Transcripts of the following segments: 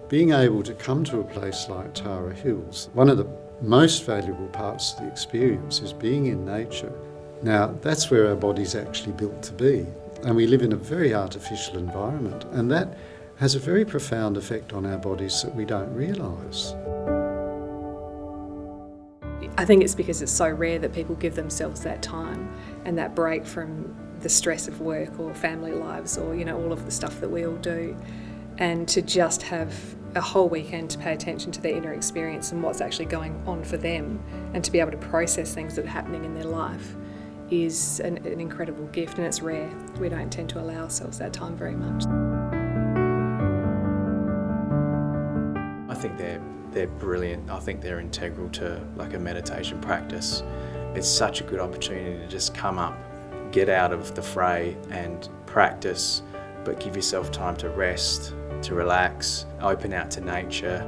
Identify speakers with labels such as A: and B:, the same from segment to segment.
A: being able to come to a place like Tara Hills, one of the most valuable parts of the experience is being in nature. Now, that's where our body's actually built to be, and we live in a very artificial environment, and that has a very profound effect on our bodies that we don't realise.
B: I think it's because it's so rare that people give themselves that time and that break from the stress of work or family lives or, all of the stuff that we all do. And to just have a whole weekend to pay attention to their inner experience and what's actually going on for them, and to be able to process things that are happening in their life is an incredible gift, and it's rare. We don't tend to allow ourselves that time very much.
C: I think they're brilliant. I think they're integral to like a meditation practice. It's such a good opportunity to just come up, get out of the fray and practice, but give yourself time to rest, to relax, open out to nature.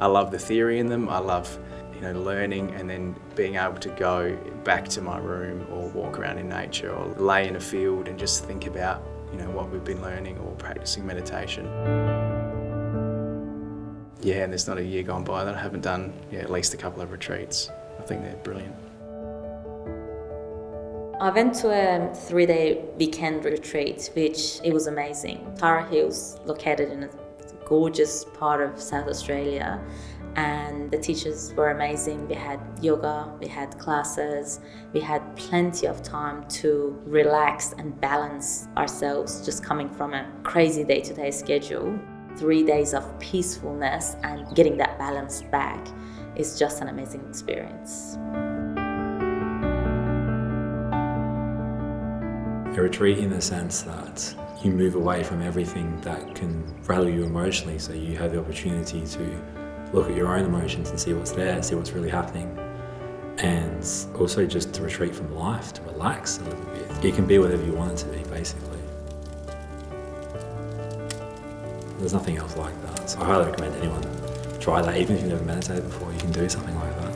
C: I love the theory in them. I love learning and then being able to go back to my room or walk around in nature or lay in a field and just think about what we've been learning or practicing meditation. Yeah, and there's not a year gone by that I haven't done at least a couple of retreats. I think they're brilliant.
D: I went to a 3-day weekend retreat, which it was amazing. Tara Hills, located in a gorgeous part of South Australia, and the teachers were amazing. We had yoga, we had classes, we had plenty of time to relax and balance ourselves, just coming from a crazy day-to-day schedule. 3 days of peacefulness and getting that balance back is just an amazing experience.
E: A retreat in the sense that you move away from everything that can rattle you emotionally, so you have the opportunity to look at your own emotions and see what's there, see what's really happening, and also just to retreat from life, to relax a little bit. You can be whatever you want it to be, basically. There's nothing else like that, so I highly recommend anyone try that. Even if you've never meditated before, you can do something like that.